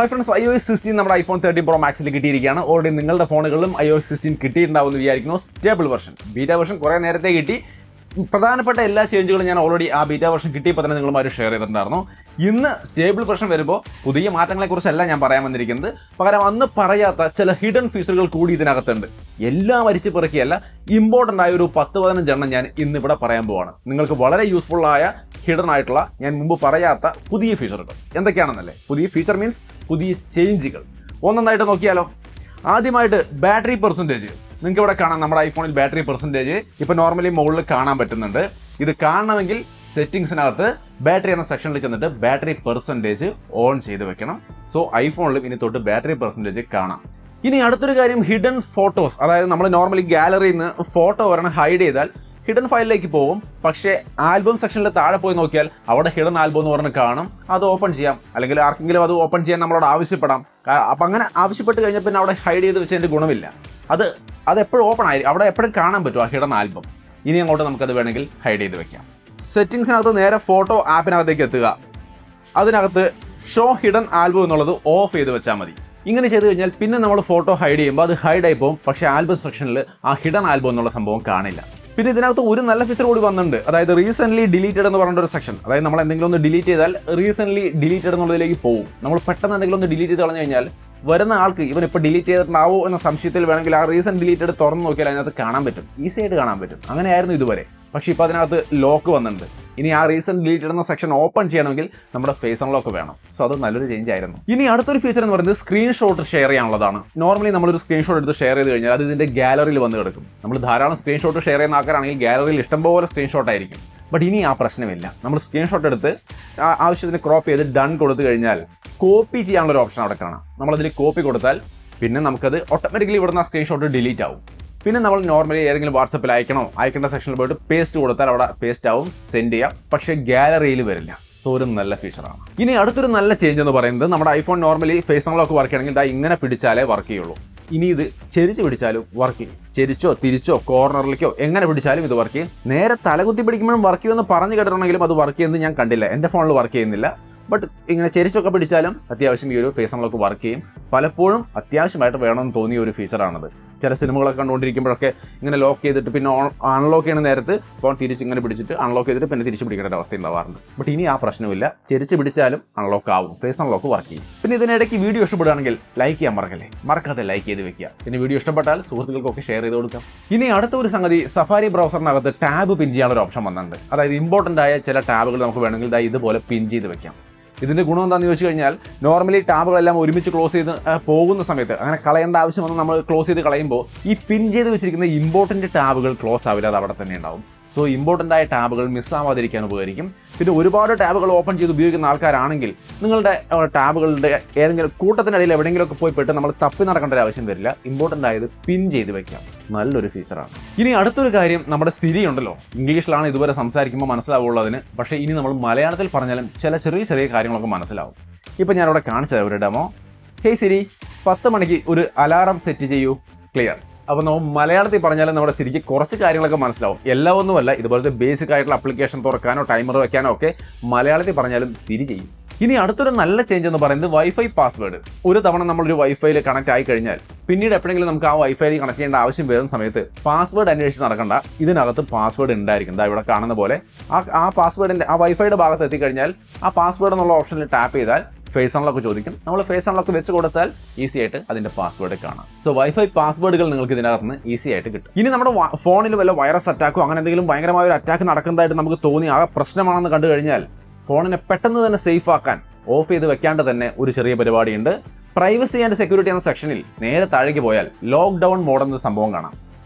Hi friends, iOS 16 നമ്മുടെ iPhone 13 Pro Max കിട്ടിയിരിക്കുകയാണ്. Already നിങ്ങളുടെ ഫോണുകളിലും iOS 16 കിട്ടിയിട്ടുണ്ടാവുമെന്ന് വിചാരിക്കുന്നു. സ്റ്റേബിൾ വെർഷൻ, ബീറ്റ വെർഷൻ കുറേ നേരത്തെ കിട്ടി. പ്രധാനപ്പെട്ട എല്ലാ ചേഞ്ചുകളും ഞാൻ ഓൾറെഡി ആ ബീറ്റ വെർഷൻ കിട്ടിയപ്പോൾ തന്നെ നിങ്ങളുമായിട്ട് ഷെയർ ചെയ്തിട്ടുണ്ടായിരുന്നു. ഇന്ന് സ്റ്റേബിൾ വെർഷൻ വരുമ്പോൾ പുതിയ മാറ്റങ്ങളെക്കുറിച്ചല്ല ഞാൻ പറയാൻ വന്നിരിക്കുന്നത്. പകരം അന്ന് പറയാത്ത ചില ഹിഡൻ ഫീച്ചറുകൾ കൂടി ഇതിനകത്തുണ്ട്. എല്ലാം അരിച്ച് പെറുക്കിയല്ല, ഇമ്പോർട്ടൻ്റ് ആയ ഒരു 10-15 എണ്ണം ഞാൻ ഇന്നിവിടെ പറയാൻ പോവാണ്. നിങ്ങൾക്ക് വളരെ യൂസ്ഫുൾ ആയ ഹിഡൻ ആയിട്ടുള്ള, ഞാൻ മുമ്പ് പറയാത്ത പുതിയ ഫീച്ചറുകൾ എന്തൊക്കെയാണെന്നല്ലേ. പുതിയ ഫീച്ചർ മീൻസ് പുതിയ ചേഞ്ചുകൾ. ഒന്നൊന്നായിട്ട് നോക്കിയാലോ. ആദ്യമായിട്ട് ബാറ്ററി പെർസെൻറ്റേജ്. നിങ്ങൾക്ക് ഇവിടെ കാണാം നമ്മുടെ ഐഫോണിൽ ബാറ്ററി പെർസെൻറ്റേജ് ഇപ്പോൾ നോർമലി മുകളിൽ കാണാൻ പറ്റുന്നുണ്ട്. ഇത് കാണണമെങ്കിൽ സെറ്റിംഗ്സിനകത്ത് ബാറ്ററി എന്ന സെക്ഷനിൽ ചെന്നിട്ട് ബാറ്ററി പെർസെൻറ്റേജ് ഓൺ ചെയ്ത് വെക്കണം. സോ ഐഫോണിലും ഇനി തൊട്ട് ബാറ്ററി പെർസെൻറ്റേജ് കാണാം. ഇനി അടുത്തൊരു കാര്യം, ഹിഡൻ ഫോട്ടോസ്. അതായത് നമ്മൾ നോർമലി ഗാലറിയിൽ നിന്ന് ഫോട്ടോ ഒരെണ്ണം ഹൈഡ് ചെയ്താൽ ഹിഡൻ ഫയലിലേക്ക് പോകും. പക്ഷേ ആൽബം സെക്ഷനിൽ താഴെ പോയി നോക്കിയാൽ അവിടെ ഹിഡൻ ആൽബം എന്ന് പറഞ്ഞ് കാണും. അത് ഓപ്പൺ ചെയ്യാം, അല്ലെങ്കിൽ ആർക്കെങ്കിലും അത് ഓപ്പൺ ചെയ്യാൻ നമ്മളോട് ആവശ്യപ്പെടാം. അപ്പം അങ്ങനെ ആവശ്യപ്പെട്ട് കഴിഞ്ഞാൽ പിന്നെ അവിടെ ഹൈഡ് ചെയ്ത് വെച്ചതിൻ്റെ ഗുണമില്ല. അത് എപ്പോഴും ഓപ്പൺ ആയിരിക്കും, അവിടെ എപ്പോഴും കാണാൻ പറ്റും ആ ഹിഡൻ ആൽബം. ഇനി അങ്ങോട്ട് നമുക്കത് വേണമെങ്കിൽ ഹൈഡ് ചെയ്ത് വെക്കാം. സെറ്റിംഗ്സിനകത്ത് നേരെ ഫോട്ടോ ആപ്പിനകത്തേക്ക് എത്തുക. അതിനകത്ത് ഷോ ഹിഡൻ ആൽബം എന്നുള്ളത് ഓഫ് ചെയ്ത് വെച്ചാൽ മതി. ഇങ്ങനെ ചെയ്ത് കഴിഞ്ഞാൽ പിന്നെ നമ്മൾ ഫോട്ടോ ഹൈഡ് ചെയ്യുമ്പോൾ അത് ഹൈഡായി പോകും. പക്ഷേ ആൽബം സെക്ഷനിൽ ആ ഹിഡൻ ആൽബം എന്നുള്ള സംഭവം കാണില്ല. പിന്നെ ഇതിനകത്ത് ഒരു നല്ല ഫീച്ചർ കൂടി വന്നിട്ടുണ്ട്. അതായത് റീസെൻ്റ്ലി ഡിലീറ്റഡ് എന്ന് പറഞ്ഞ ഒരു സെക്ഷൻ. അതായത് നമ്മൾ എന്തെങ്കിലും ഒന്ന് ഡിലീറ്റ് ചെയ്താൽ റീസെൻ്റ്ലി ഡിലീറ്റഡ് എന്നുള്ളതിലേക്ക് പോകും. നമ്മൾ പെട്ടെന്ന് എന്തെങ്കിലും ഒന്ന് ഡിലീറ്റ് ചെയ്ത് കളഞ്ഞു കഴിഞ്ഞാൽ വരുന്ന ആൾക്ക് ഇവൻ ഇപ്പോൾ ഡിലീറ്റ് ചെയ്തിട്ടുണ്ടാവോ എന്ന സംശയത്തിൽ വേണമെങ്കിൽ ആ റീസെൻ്റ് ഡിലീറ്റഡ് തുറന്ന് നോക്കിയാൽ അതിനകത്ത് കാണാൻ പറ്റും. ഈസി ആയിട്ട് കാണാൻ പറ്റും. അങ്ങനെയായിരുന്നു ഇതുവരെ. പക്ഷേ ഇപ്പോൾ അതിനകത്ത് ലോക്ക് വന്നിട്ടുണ്ട്. ഇനി ആ റീസെൻ്റ് ഡിലീറ്റഡ് എന്ന സെക്ഷൻ ഓപ്പൺ ചെയ്യണമെങ്കിൽ നമ്മുടെ ഫേസ് അൺലോക്ക് വേണം. സോ അത് നല്ലൊരു ചേഞ്ച് ആയിരുന്നു. ഇനി അടുത്തൊരു ഫീച്ചർ എന്ന് പറയുന്നത് സ്ക്രീൻഷോട്ട് ഷെയർ ചെയ്യാനുള്ളതാണ്. നോർമലി നമ്മളൊരു സ്ക്രീൻഷോട്ട് എടുത്ത് ഷെയർ ചെയ്ത് കഴിഞ്ഞാൽ അത് ഇതിൻ്റെ ഗാലറിയിൽ വന്ന് കിടക്കും. നമ്മൾ ധാരാളം സ്ക്രീൻഷോട്ട് ഷെയർ ചെയ്യുന്ന ആൾക്കാരാണെങ്കിൽ ഗാലറിയിൽ ഇഷ്ടംപോലെ സ്ക്രീൻഷോട്ട് ആയിരിക്കും. ബട്ട് ഇനി ആ പ്രശ്നമില്ല. നമ്മൾ സ്ക്രീൻഷോട്ട് എടുത്ത് ആവശ്യത്തിന് ക്രോപ്പ് ചെയ്ത് ഡൺ കൊടുത്തു കഴിഞ്ഞാൽ കോപ്പി ചെയ്യാനുള്ളൊരു ഓപ്ഷൻ അവിടെ കാണാം. നമ്മളതിൽ കോപ്പി കൊടുത്താൽ പിന്നെ നമുക്കത് ഓട്ടോമാറ്റിക്കലി ഇവിടുന്ന് ആ സ്ക്രീൻഷോട്ട് ഡിലീറ്റ് ആവും. പിന്നെ നമ്മൾ നോർമലി ഏതെങ്കിലും വാട്സപ്പിൽ അയക്കേണ്ട സെക്ഷനിൽ പോയിട്ട് പേസ്റ്റ് കൊടുത്താൽ അവിടെ പേസ്റ്റ് ആവും, സെൻഡ് ചെയ്യാം. പക്ഷേ ഗാലറിയിൽ വരില്ല. സോ ഒരു നല്ല ഫീച്ചറാണ്. ഇനി അടുത്തൊരു നല്ല ചേഞ്ച് എന്ന് പറയുന്നത്, നമ്മുടെ iPhone normally face unlock work ചെയ്യണമെങ്കിൽ ഇങ്ങനെ പിടിച്ചാലേ വർക്ക് ചെയ്യുള്ളൂ. ഇനി ഇത് ചെരിച്ച് പിടിച്ചാലും വർക്ക് ചെയ്യും. ചെരിച്ചോ തിരിച്ചോ കോർണറിലേക്കോ എങ്ങനെ പിടിച്ചാലും ഇത് വർക്ക് ചെയ്യും. നേരെ തലകുത്തി പിടിക്കുമ്പോഴും വർക്ക് ചെയ്യുമെന്ന് പറഞ്ഞു കേട്ടിട്ടുണ്ടെങ്കിലും അത് വർക്ക് ചെയ്യുന്നത് ഞാൻ കണ്ടില്ല. എൻ്റെ ഫോണിൽ വർക്ക് ചെയ്യുന്നില്ല. ബട്ട് ഇങ്ങനെ ചെരിച്ചൊക്കെ പിടിച്ചാലും അത്യാവശ്യം ഈ ഒരു ഫേസ് അൺലോക്ക് വർക്ക് ചെയ്യും. പലപ്പോഴും അത്യാവശ്യമായിട്ട് വേണമെന്ന് തോന്നിയ ഒരു ഫീച്ചറാണത്. ചില സിനിമകളൊക്കെ കണ്ടുകൊണ്ടിരിക്കുമ്പോഴൊക്കെ ഇങ്ങനെ ലോക്ക് ചെയ്തിട്ട് പിന്നെ അൺലോക്ക് ചെയ്യുന്ന നേരത്ത് ഫോൺ തിരിച്ച് ഇങ്ങനെ പിടിച്ചിട്ട് അൺലോക്ക് ചെയ്തിട്ട് പിന്നെ തിരിച്ച് പിടിക്കേണ്ട ഒരു അവസ്ഥ ഉണ്ടാവാറുണ്ട്. ബട്ട് ഇനി ആ പ്രശ്നമില്ല. ചെരിച്ച് പിടിച്ചാലും അൺലോക്ക് ആവും, ഫേസ് അൺലോക്ക് വർക്ക് ചെയ്യും. പിന്നെ ഇതിനിടയ്ക്ക് വീഡിയോ ഇഷ്ടപ്പെടുകയാണെങ്കിൽ ലൈക്ക് ചെയ്യാൻ മറക്കാതെ ലൈക്ക് ചെയ്ത് വെക്കുക. പിന്നെ വീഡിയോ ഇഷ്ടപ്പെട്ടാൽ സുഹൃത്തുക്കൾക്കൊക്കെ ഷെയർ ചെയ്ത് കൊടുക്കാം. ഇനി അടുത്ത ഒരു സംഗതി, സഫാരി ബ്രൗസറിനകത്ത് ടാബ് പിൻ ചെയ്യാനുള്ള ഒരു ഓപ്ഷൻ വന്നിട്ടുണ്ട്. അതായത് ഇമ്പോർട്ടൻ്റ് ആയ ചില ടാബുകൾ നമുക്ക് വേണമെങ്കിൽ ഇതുപോലെ പിൻ ചെയ്ത് വെക്കാം. ഇതിൻ്റെ ഗുണം എന്താണെന്ന് ചോദിച്ചു കഴിഞ്ഞാൽ, നോർമലി ടാബുകളെല്ലാം ഒരുമിച്ച് ക്ലോസ് ചെയ്ത് പോകുന്ന സമയത്ത് അങ്ങനെ കളയേണ്ട ആവശ്യം വന്ന് നമ്മൾ ക്ലോസ് ചെയ്ത് കളയുമ്പോൾ ഈ പിൻ ചെയ്ത് വെച്ചിരിക്കുന്ന ഇമ്പോർട്ടൻ്റ് ടാബുകൾ ക്ലോസ് ആവില്ല, അത് അവിടെ തന്നെ ഉണ്ടാവും. സോ ഇമ്പോർട്ടൻ്റ് ആയ ടാബുകൾ മിസ്സാവാതിരിക്കാൻ ഉപകരിക്കും. പിന്നെ ഒരുപാട് ടാബുകൾ ഓപ്പൺ ചെയ്ത് ഉപയോഗിക്കുന്ന ആൾക്കാരാണെങ്കിൽ നിങ്ങളുടെ ടാബുകളുടെ ഏതെങ്കിലും കൂട്ടത്തിനിടയിൽ എവിടെയെങ്കിലുമൊക്കെ പോയി പെട്ട് നമ്മൾ തപ്പി നടക്കേണ്ട ഒരു ആവശ്യം വരില്ല. ഇമ്പോർട്ടൻ്റ് ആയത് പിൻ ചെയ്ത് വെക്കാം. നല്ലൊരു ഫീച്ചറാണ്. ഇനി അടുത്തൊരു കാര്യം, നമ്മുടെ സിരി ഉണ്ടല്ലോ, ഇംഗ്ലീഷിലാണ് ഇതുവരെ സംസാരിക്കുമ്പോൾ മനസ്സിലാവുള്ളതിന്. പക്ഷേ ഇനി നമ്മൾ മലയാളത്തിൽ പറഞ്ഞാലും ചില ചെറിയ കാര്യങ്ങളൊക്കെ മനസ്സിലാവും. ഇപ്പം ഞാനിവിടെ കാണിച്ചത് ഒരു ഡെമോ. ഹേയ് സിരി, 10 മണിക്ക് ഒരു അലാറം സെറ്റ് ചെയ്യൂ. ക്ലിയർ. അപ്പോൾ നമ്മൾ മലയാളത്തിൽ പറഞ്ഞാലും നമ്മുടെ സിരിക്ക് കുറച്ച് കാര്യങ്ങളൊക്കെ മനസ്സിലാവും. എല്ലാം ഒന്നുമല്ല, ഇതുപോലത്തെ ബേസിക് ആയിട്ടുള്ള ആപ്ലിക്കേഷൻ തുറക്കാനോ ടൈമർ വെക്കാനോ ഒക്കെ മലയാളത്തിൽ പറഞ്ഞാലും സിരി ചെയ്യും. ഇനി അടുത്തൊരു നല്ല ചേഞ്ച് എന്ന് പറയുന്നത് വൈഫൈ പാസ്വേഡ്. ഒരു തവണ നമ്മളൊരു വൈഫൈയിൽ കണക്ട് ആയി കഴിഞ്ഞാൽ പിന്നീട് എപ്പോഴെങ്കിലും നമുക്ക് ആ വൈഫൈയിൽ കണക്ട് ചെയ്യേണ്ട ആവശ്യം വരുന്ന സമയത്ത് പാസ്വേഡ് അന്വേഷിച്ച് നടക്കണ്ട. ഇതിനകത്ത് പാസ്വേഡ് ഉണ്ടായിരിക്കും. ഇവിടെ കാണുന്ന പോലെ ആ പാസ്വേഡിൻ്റെ ആ വൈഫൈയുടെ ഭാഗത്ത് എത്തിക്കഴിഞ്ഞാൽ ആ പാസ്വേഡ് എന്നുള്ള ഓപ്ഷനിൽ ടാപ്പ് ചെയ്താൽ ഫേസ് അൺലോക്ക് ചോദിക്കും. നമ്മൾ ഫേസ് അൺലോക്ക് വെച്ച് കൊടുത്താൽ ഈസി ആയിട്ട് അതിൻ്റെ പാസ്വേഡ് കാണാം. സോ വൈഫൈ പാസ്വേഡുകൾ നിങ്ങൾക്ക് ഇതിനകത്ത് നിന്ന് ഈസി ആയിട്ട് കിട്ടും. ഇനി നമ്മുടെ ഫോണിൽ വല്ല വൈറസ് അറ്റാക്കോ അങ്ങനെ എന്തെങ്കിലും ഭയങ്കരമായ ഒരു അറ്റാക്ക് നടക്കുന്നതായിട്ട് നമുക്ക് തോന്നി ആ പ്രശ്നമാണെന്ന് കണ്ടു കഴിഞ്ഞാൽ ഫോണിനെ പെട്ടെന്ന് തന്നെ സേഫ് ആക്കാൻ ഓഫ് ചെയ്ത് വെക്കാണ്ട് തന്നെ ഒരു ചെറിയ പരിപാടിയുണ്ട്. പ്രൈവസി ആൻഡ് സെക്യൂരിറ്റി എന്ന സെക്ഷനിൽ നേരെ താഴേക്ക് പോയാൽ ലോക്ക്ഡൗൺ മോഡ് എന്ന സംഭവം കാണാം.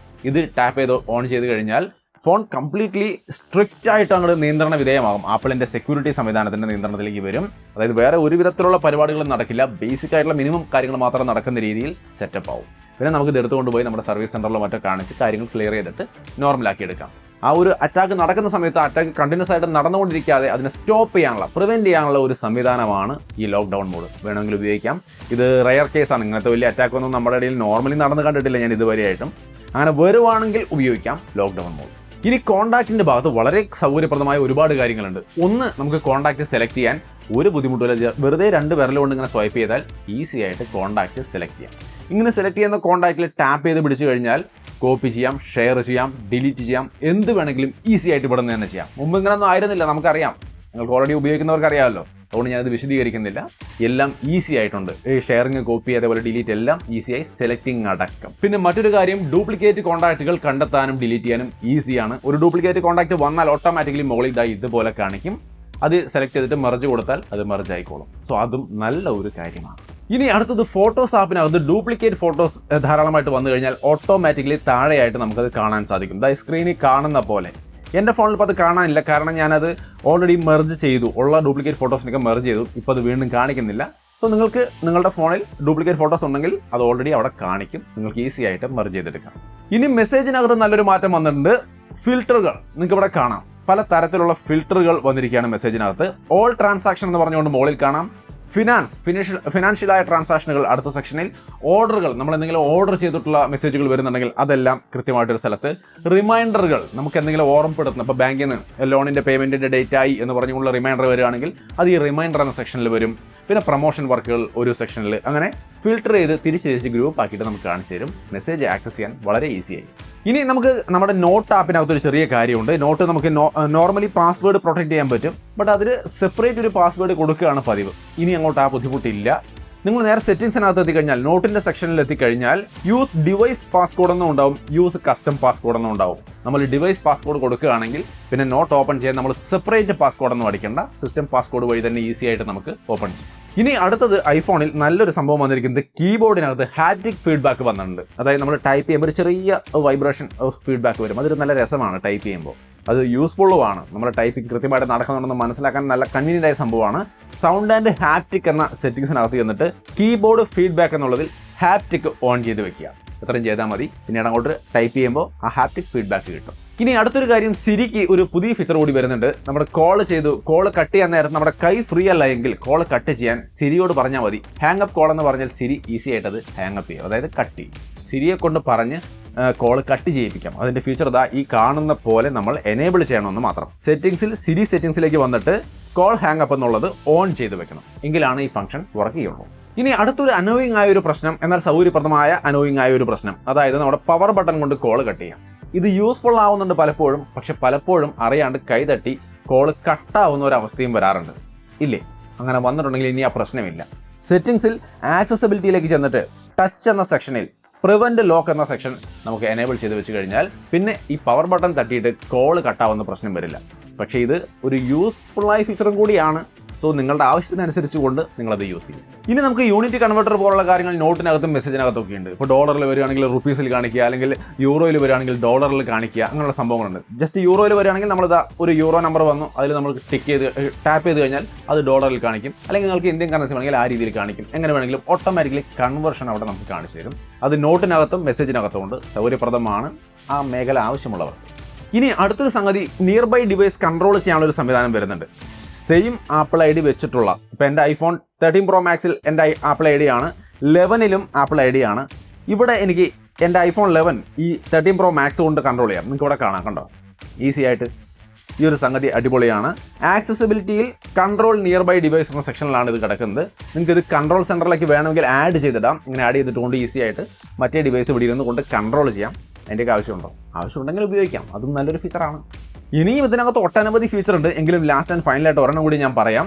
ഇത് ടാപ്പ് ചെയ്ത് ഓൺ ചെയ്ത് കഴിഞ്ഞാൽ ഫോൺ കംപ്ലീറ്റ്ലി സ്ട്രിക്റ്റ് ആയിട്ട് അങ്ങോട്ട് നിയന്ത്രണ വിധേയമാകും. ആപ്പിളിൻ്റെ സെക്യൂരിറ്റി സംവിധാനത്തിൻ്റെ നിയന്ത്രണത്തിലേക്ക് വരും. അതായത് വേറെ ഒരു വിധത്തിലുള്ള പരിപാടികളും നടക്കില്ല. ബേസിക് ആയിട്ടുള്ള മിനിമം കാര്യങ്ങൾ മാത്രം നടക്കുന്ന രീതിയിൽ സെറ്റപ്പ് ആവും. പിന്നെ നമുക്ക് ഇത് എടുത്തുകൊണ്ട് പോയി നമ്മുടെ സർവീസ് സെൻ്ററിലോ മറ്റോ കാണിച്ച് കാര്യങ്ങൾ ക്ലിയർ ചെയ്തിട്ട് നോർമലാക്കി എടുക്കാം. ആ ഒരു അറ്റാക്ക് നടക്കുന്ന സമയത്ത് അറ്റാക്ക് കണ്ടിന്യൂസ് ആയിട്ട് നടന്നുകൊണ്ടിരിക്കാതെ അതിനെ സ്റ്റോപ്പ് ചെയ്യാനുള്ള, പ്രിവെൻറ്റ് ചെയ്യാനുള്ള ഒരു സംവിധാനമാണ് ഈ ലോക്ക്ഡൗൺ മോഡ്. വേണമെങ്കിൽ ഉപയോഗിക്കാം. ഇത് റയർ കേസാണ്. ഇങ്ങനത്തെ വലിയ അറ്റാക്കൊന്നും നമ്മുടെ ഇടയിൽ നോർമലി നടന്ന് കണ്ടിട്ടില്ല ഞാൻ ഇതുവരെയായിട്ടും. അങ്ങനെ വരുവാണെങ്കിൽ ഉപയോഗിക്കാം ലോക്ക്ഡൗൺ മോഡ്. ഇനി കോൺടാക്റ്റിന്റെ ഭാഗത്ത് വളരെ സൗകര്യപ്രദമായ ഒരുപാട് കാര്യങ്ങളുണ്ട്. ഒന്ന്, നമുക്ക് കോൺടാക്റ്റ് സെലക്ട് ചെയ്യാൻ ഒരു ബുദ്ധിമുട്ടില്ല. വെറുതെ 2 വിരൽ കൊണ്ട് ഇങ്ങനെ സ്വൈപ്പ് ചെയ്താൽ ഈസി ആയിട്ട് കോൺടാക്റ്റ് സെലക്ട് ചെയ്യാം. ഇങ്ങനെ സെലക്ട് ചെയ്യുന്ന കോൺടാക്റ്റിൽ ടാപ്പ് ചെയ്ത് പിടിച്ചു കഴിഞ്ഞാൽ കോപ്പി ചെയ്യാം, ഷെയർ ചെയ്യാം, ഡിലീറ്റ് ചെയ്യാം, എന്ത് വേണമെങ്കിലും ഈസി ആയിട്ട് ഇവിടെ നിന്ന് തന്നെ ചെയ്യാം. മുമ്പ് ഇങ്ങനെയൊന്നും ആയിരുന്നില്ല, നമുക്കറിയാം, നിങ്ങൾക്ക് ഓൾറെഡി ഉപയോഗിക്കുന്നവർക്ക് അറിയാമല്ലോ. അതുകൊണ്ട് ഞാനത് വിശദീകരിക്കുന്നില്ല. എല്ലാം ഈസി ആയിട്ടുണ്ട്. ഷെയറിങ്, കോപ്പി, അതേപോലെ ഡിലീറ്റ് എല്ലാം ഈസിയായി, സെലക്ടിങ് അടക്കം. പിന്നെ മറ്റൊരു കാര്യം, ഡ്യൂപ്ലിക്കേറ്റ് കോൺടാക്റ്റുകൾ കണ്ടെത്താനും ഡിലീറ്റ് ചെയ്യാനും ഈസിയാണ്. ഒരു ഡ്യൂപ്ലിക്കേറ്റ് കോൺടാക്റ്റ് വന്നാൽ ഓട്ടോമാറ്റിക്കലി മുകളിൽ ഇതുപോലെ കാണിക്കും. അത് സെലക്ട് ചെയ്തിട്ട് മെർജ് കൊടുത്താൽ അത് മെർജ് ആയിക്കോളും. സോ അതും നല്ല ഒരു കാര്യമാണ്. ഇനി അടുത്തത്, ഫോട്ടോസ് ആപ്പിനകത്ത് ഡ്യൂപ്ലിക്കേറ്റ് ഫോട്ടോസ് ധാരാളമായിട്ട് വന്നു കഴിഞ്ഞാൽ ഓട്ടോമാറ്റിക്കലി താഴെയായിട്ട് നമുക്കത് കാണാൻ സാധിക്കും. സ്ക്രീനിൽ കാണുന്ന പോലെ. എൻ്റെ ഫോണിൽ ഇപ്പോൾ അത് കാണാനില്ല, കാരണം ഞാനത് ഓൾറെഡി മെർജ് ചെയ്തു. ഉള്ള ഡ്യൂപ്ലിക്കേറ്റ് ഫോട്ടോസിനൊക്കെ മെർജ് ചെയ്തു. ഇപ്പോൾ അത് വീണ്ടും കാണിക്കുന്നില്ല. സോ നിങ്ങൾക്ക് നിങ്ങളുടെ ഫോണിൽ ഡ്യൂപ്ലിക്കേറ്റ് ഫോട്ടോസ് ഉണ്ടെങ്കിൽ അത് ഓൾറെഡി അവിടെ കാണിക്കും. നിങ്ങൾക്ക് ഈസി ആയിട്ട് മെർജ് ചെയ്തെടുക്കാം. ഇനി മെസ്സേജിനകത്ത് നല്ലൊരു മാറ്റം വന്നിട്ടുണ്ട്. ഫിൽറ്ററുകൾ നിങ്ങൾക്ക് ഇവിടെ കാണാം. പല തരത്തിലുള്ള ഫിൽറ്ററുകൾ വന്നിരിക്കുകയാണ് മെസ്സേജിനകത്ത്. ഓൾ ട്രാൻസാക്ഷൻ എന്ന് പറഞ്ഞുകൊണ്ട് മുകളിൽ കാണാം. ഫിനാൻഷ്യലായ ട്രാൻസാക്ഷനുകൾ അടുത്ത സെക്ഷനിൽ. ഓർഡറുകൾ, നമ്മൾ എന്തെങ്കിലും ഓർഡർ ചെയ്തിട്ടുള്ള മെസ്സേജുകൾ വരുന്നുണ്ടെങ്കിൽ അതെല്ലാം കൃത്യമായിട്ടൊരു സ്ഥലത്ത്. റിമൈൻഡറുകൾ, നമുക്ക് എന്തെങ്കിലും ഓർമ്മപ്പെടുത്തുന്ന, ഇപ്പോൾ ബാങ്കിൽ നിന്ന് ലോണിൻ്റെ പേയ്മെൻറ്റിൻ്റെ ഡേറ്റ് ആയി എന്ന് പറഞ്ഞുള്ള റിമൈൻഡർ വരികയാണെങ്കിൽ അത് ഈ റിമൈൻഡർ എന്ന സെക്ഷനിൽ വരും. പിന്നെ പ്രൊമോഷൻ വർക്കുകൾ ഒരു സെക്ഷനിൽ. അങ്ങനെ ഫിൽട്ടർ ചെയ്ത് തിരിച്ച് ഗ്രൂപ്പ് ആക്കിയിട്ട് നമുക്ക് കാണിച്ചു തരും. മെസ്സേജ് ആക്സസ് ചെയ്യാൻ വളരെ ഈസിയായി. ഇനി നമുക്ക് നമ്മുടെ നോട്ട് ആപ്പിനകത്തൊരു ചെറിയ കാര്യമുണ്ട്. നോട്ട് നമുക്ക് നോർമലി പാസ്വേഡ് പ്രൊട്ടക്ട് ചെയ്യാൻ പറ്റും. ബട്ട് അതിൽ സെപ്പറേറ്റ് ഒരു പാസ്വേഡ് കൊടുക്കുകയാണ് പതിവ്. ഇനി അങ്ങോട്ട് ആ ബുദ്ധിമുട്ടില്ല. നിങ്ങൾ നേരെ സെറ്റിംഗ്സിനകത്ത് എത്തിക്കഴിഞ്ഞാൽ, നോട്ടിൻ്റെ സെക്ഷനിൽ എത്തിക്കഴിഞ്ഞാൽ യൂസ് ഡിവൈസ് പാസ്കോഡ് എന്നും ഉണ്ടാവും, യൂസ് കസ്റ്റം പാസ്കോഡ് എന്നും ഉണ്ടാവും. നമ്മൾ ഡിവൈസ് പാസ്കോഡ് കൊടുക്കുകയാണെങ്കിൽ പിന്നെ നോട്ട് ഓപ്പൺ ചെയ്യാൻ നമ്മൾ സെപ്പറേറ്റ് പാസ്കോഡ് ഒന്നും അടിക്കേണ്ട. സിസ്റ്റം പാസ്കോഡ് വഴി തന്നെ ഈസി ആയിട്ട് നമുക്ക് ഓപ്പൺ ചെയ്യാം. ഇനി അടുത്തത്, ഐഫോണിൽ നല്ലൊരു സംഭവം വന്നിരിക്കുന്നത്, കീബോർഡിനകത്ത് ഹാപ്റ്റിക് ഫീഡ്ബാക്ക് വന്നിട്ടുണ്ട്. അതായത് നമ്മൾ ടൈപ്പ് ചെയ്യുമ്പോൾ ഒരു ചെറിയ വൈബ്രേഷൻ ഫീഡ്ബാക്ക് വരും. അതൊരു നല്ല രസമാണ് ടൈപ്പ് ചെയ്യുമ്പോൾ. അത് യൂസ്ഫുള്ളുമാണ്. നമ്മുടെ ടൈപ്പിംഗ് കൃത്യമായിട്ട് നടക്കുന്നുണ്ടെന്ന് മനസ്സിലാക്കാൻ നല്ല കൺവീനിയൻ്റ് ആയ സംഭവമാണ്. സൗണ്ട് ആൻഡ് ഹാപ്റ്റിക് എന്ന സെറ്റിംഗ്സിനകത്ത് ചെന്നിട്ട് കീബോർഡ് ഫീഡ്ബാക്ക് എന്നുള്ളതിൽ ഹാപ്റ്റിക് ഓൺ ചെയ്ത് വെക്കുക. ഇത്രയും ചെയ്താൽ മതി. പിന്നീട് അങ്ങോട്ട് ടൈപ്പ് ചെയ്യുമ്പോൾ ആ ഹാപ്റ്റിക് ഫീഡ്ബാക്ക് കിട്ടും. ഇനി അടുത്തൊരു കാര്യം, സിരിക്ക് ഒരു പുതിയ ഫീച്ചർ കൂടി വരുന്നുണ്ട്. നമ്മുടെ കോൾ കട്ട് ചെയ്യാൻ നേരത്ത് നമ്മുടെ കൈ ഫ്രീ അല്ല എങ്കിൽ കോൾ കട്ട് ചെയ്യാൻ സിരിയോട് പറഞ്ഞാൽ മതി. ഹാങ് അപ്പ് കോൾ എന്ന് പറഞ്ഞാൽ സിരി ഈസി ആയിട്ട് അത് ഹാങ് അപ്പ് ചെയ്യും, അതായത് കട്ട് ചെയ്യും. സിരിയെ കൊണ്ട് പറഞ്ഞ് കോൾ കട്ട് ചെയ്യിപ്പിക്കാം. അതിൻ്റെ ഫീച്ചർ ഈ കാണുന്ന പോലെ നമ്മൾ എനേബിൾ ചെയ്യണമെന്ന് മാത്രം. സിരി സെറ്റിംഗ്സിലേക്ക് വന്നിട്ട് കോൾ ഹാങ് അപ്പ് എന്നുള്ളത് ഓൺ ചെയ്ത് വെക്കണം. എങ്കിലാണ് ഈ ഫംഗ്ഷൻ വർക്ക് ചെയ്യുള്ളൂ. ഇനി അടുത്തൊരു അനോയിങ് ആയ ഒരു പ്രശ്നം, എന്നാൽ സൗകര്യപ്രദമായ അനോയിങ് ആയ ഒരു പ്രശ്നം, അതായത് നമ്മുടെ പവർ ബട്ടൺ കൊണ്ട് കോൾ കട്ട് ചെയ്യാം. ഇത് യൂസ്ഫുൾ ആവുന്നുണ്ട് പലപ്പോഴും, പക്ഷെ പലപ്പോഴും അറിയാണ്ട് കൈതട്ടി കോൾ കട്ടാവുന്ന ഒരു അവസ്ഥയും വരാറുണ്ട്. ഇല്ലേ? അങ്ങനെ വന്നിട്ടുണ്ടെങ്കിൽ ഇനി ആ പ്രശ്നമില്ല. സെറ്റിംഗ്സിൽ ആക്സസിബിലിറ്റിയിലേക്ക് ചെന്നിട്ട് ടച്ച് എന്ന സെക്ഷനിൽ പ്രിവെന്റ് ലോക്ക് എന്ന സെക്ഷൻ നമുക്ക് എനേബിൾ ചെയ്ത് വെച്ച് കഴിഞ്ഞാൽ പിന്നെ ഈ പവർ ബട്ടൺ തട്ടിയിട്ട് കോൾ കട്ടാവുന്ന പ്രശ്നം വരില്ല. പക്ഷേ ഇത് ഒരു യൂസ്ഫുള്ളായ ഫീച്ചറും കൂടിയാണ്. സോ നിങ്ങളുടെ ആവശ്യത്തിനനുസരിച്ച് കൊണ്ട് നിങ്ങളത് യൂസ് ചെയ്യും. ഇനി നമുക്ക് യൂണിറ്റ് കൺവെർട്ടർ പോലുള്ള കാര്യങ്ങൾ നോട്ടിനകത്തും മെസ്സേജിനകത്തൊക്കെ ഉണ്ട്. ഇപ്പോൾ ഡോളറിൽ വരികയാണെങ്കിൽ റുപ്പീസിൽ കാണിക്കുക, അല്ലെങ്കിൽ യൂറോയിൽ വരികയാണെങ്കിൽ ഡോളറിൽ കാണിക്കുക, അങ്ങനെയുള്ള സംഭവങ്ങളുണ്ട്. ജസ്റ്റ് യൂറോയിൽ വരികയാണെങ്കിൽ നമ്മളിതാ ഒരു യൂറോ നമ്പർ വന്നു, അതിൽ നമ്മൾ ടാപ്പ് ചെയ്ത് കഴിഞ്ഞാൽ അത് ഡോളറിൽ കാണിക്കും. അല്ലെങ്കിൽ നിങ്ങൾക്ക് ഇന്ത്യൻ കറൻസി വേണമെങ്കിൽ ആ രീതിയിൽ കാണിക്കും. എങ്ങനെ വേണമെങ്കിലും ഓട്ടോമാറ്റിക്കലി കൺവേർഷൻ അവിടെ നമുക്ക് കാണിച്ചു തരും. അത് നോട്ടിനകത്തും മെസ്സേജിനകത്തും ഉണ്ട്. സൗകര്യപ്രദമാണ് ആ മേഖല ആവശ്യമുള്ളവർ. ഇനി അടുത്തൊരു സംഗതി, നിയർ ബൈ ഡിവൈസ് കൺട്രോൾ ചെയ്യാനുള്ള ഒരു സംവിധാനം വരുന്നുണ്ട്. സെയിം ആപ്പിൾ ഐ ഡി വെച്ചിട്ടുള്ള, ഇപ്പോൾ എൻ്റെ ഐഫോൺ 13 Pro Maxൽ എൻ്റെ ആപ്പിൾ ഐ ഡി ആണ്, 11ലും ആപ്പിൾ ഐ ഡി ആണ്. ഇവിടെ എനിക്ക് എൻ്റെ ഐഫോൺ 11 ഈ 13 Pro Max കൊണ്ട് കൺട്രോൾ ചെയ്യാം. നിങ്ങൾക്ക് ഇവിടെ കാണാം, കണ്ടോ? ഈസി ആയിട്ട്. ഈ ഒരു സംഗതി അടിപൊളിയാണ്. ആക്സസിബിലിറ്റിയിൽ കൺട്രോൾ നിയർ ബൈ ഡിവൈസ് എന്ന സെക്ഷനിലാണ് ഇത് കിടക്കുന്നത്. നിങ്ങൾക്ക് ഇത് കൺട്രോൾ സെൻറ്ററിലേക്ക് വേണമെങ്കിൽ ആഡ് ചെയ്തിടാം. ഇങ്ങനെ ആഡ് ചെയ്തിട്ടുകൊണ്ട് ഈസി ആയിട്ട് മറ്റേ ഡിവൈസ് ഇവിടെ ഇരുന്ന് കൊണ്ട് കൺട്രോൾ ചെയ്യാം. അതിൻ്റെയൊക്കെ ആവശ്യമുണ്ടോ? ആവശ്യമുണ്ടെങ്കിൽ ഉപയോഗിക്കാം. അതും നല്ലൊരു ഫീച്ചറാണ്. ഇനിയും ഇതിനകത്ത് ഒട്ടനവധി ഫീച്ചർ ഉണ്ട്. എങ്കിലും ലാസ്റ്റ് ആൻഡ് ഫൈനലായിട്ട് ഒരെണ്ണം കൂടി ഞാൻ പറയാം.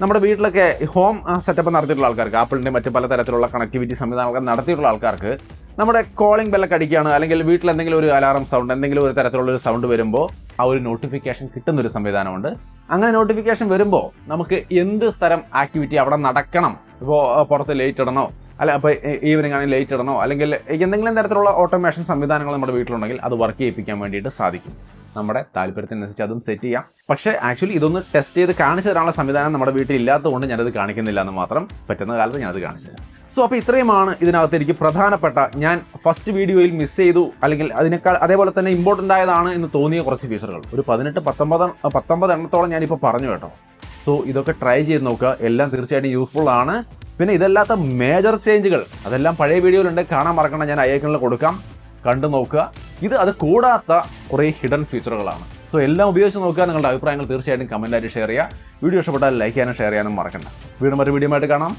നമ്മുടെ വീട്ടിലൊക്കെ ഹോം സെറ്റപ്പ് നടത്തിയിട്ടുള്ള ആൾക്കാർക്ക്, ആപ്പിളിൻ്റെ മറ്റ് പലതരത്തിലുള്ള കണക്ടിവിറ്റി സംവിധാനങ്ങളൊക്കെ നടത്തിയിട്ടുള്ള ആൾക്കാർക്ക് നമ്മുടെ കോളിംഗ് ബെല്ലൊക്കെ അടിക്കുകയാണ്, അല്ലെങ്കിൽ വീട്ടിൽ എന്തെങ്കിലും ഒരു അലാറം സൗണ്ട്, എന്തെങ്കിലും ഒരു തരത്തിലുള്ള ഒരു സൗണ്ട് വരുമ്പോൾ ആ ഒരു നോട്ടിഫിക്കേഷൻ കിട്ടുന്നൊരു സംവിധാനമുണ്ട്. അങ്ങനെ നോട്ടിഫിക്കേഷൻ വരുമ്പോൾ നമുക്ക് എന്ത് തരം ആക്ടിവിറ്റി അവിടെ നടക്കണം, ഇപ്പോൾ പുറത്ത് ലൈറ്റ് ഇടണോ, അല്ല അപ്പോൾ ഈവനിങ് ആണെങ്കിൽ ലൈറ്റ് ഇടണോ, അല്ലെങ്കിൽ എന്തെങ്കിലും തരത്തിലുള്ള ഓട്ടോമേഷൻ സംവിധാനങ്ങൾ നമ്മുടെ വീട്ടിലുണ്ടെങ്കിൽ അത് വർക്ക് ചെയ്യിപ്പിക്കാൻ വേണ്ടിയിട്ട് സാധിക്കും. നമ്മുടെ താല്പര്യത്തിനനുസരിച്ച് അതും സെറ്റ് ചെയ്യാം. പക്ഷേ ആക്ച്വലി ഇതൊന്ന് ടെസ്റ്റ് ചെയ്ത് കാണിച്ചു തരാനുള്ള സംവിധാനം നമ്മുടെ വീട്ടിൽ ഇല്ലാത്തതുകൊണ്ട് ഞാനത് കാണിക്കുന്നില്ല എന്ന് മാത്രം. പറ്റുന്ന കാലത്ത് ഞാനത് കാണിച്ചു തരാം. സോ അപ്പോൾ ഇത്രയുമാണ് ഇതിനകത്ത് എനിക്ക് പ്രധാനപ്പെട്ട, ഞാൻ ഫസ്റ്റ് വീഡിയോയിൽ മിസ് ചെയ്തു അല്ലെങ്കിൽ അതിനേക്കാൾ അതേപോലെ തന്നെ ഇമ്പോർട്ടൻ്റ് ആയതാണ് എന്ന് തോന്നിയ കുറച്ച് ഫീച്ചറുകൾ. ഒരു 18-19 എണ്ണത്തോളം ഞാനിപ്പോൾ പറഞ്ഞു കേട്ടോ. സോ ഇതൊക്കെ ട്രൈ ചെയ്ത് നോക്കുക. എല്ലാം തീർച്ചയായിട്ടും യൂസ്ഫുൾ ആണ്. പിന്നെ ഇതല്ലാത്ത മേജർ ചേഞ്ചുകൾ അതെല്ലാം പഴയ വീഡിയോയിലുണ്ട്, കാണാൻ മറക്കണം. ഞാൻ ഐക്കണിൽ കൊടുക്കാം. കണ്ടു നോക്കുക. അത് കൂടാത്ത കുറേ ഹിഡൻ ഫീച്ചറുകളാണ്. സോ എല്ലാം ഉപയോഗിച്ച് നോക്കുക. നിങ്ങളുടെ അഭിപ്രായങ്ങൾ തീർച്ചയായിട്ടും കമൻറ്റായിട്ട് ഷെയർ ചെയ്യുക. വീഡിയോ ഇഷ്ടപ്പെട്ടാൽ ലൈക്ക് ചെയ്യാനും ഷെയർ ചെയ്യാനും മറക്കണ്ട. വീണ്ടും ഒരു വീഡിയോ ആയിട്ട് കാണാം.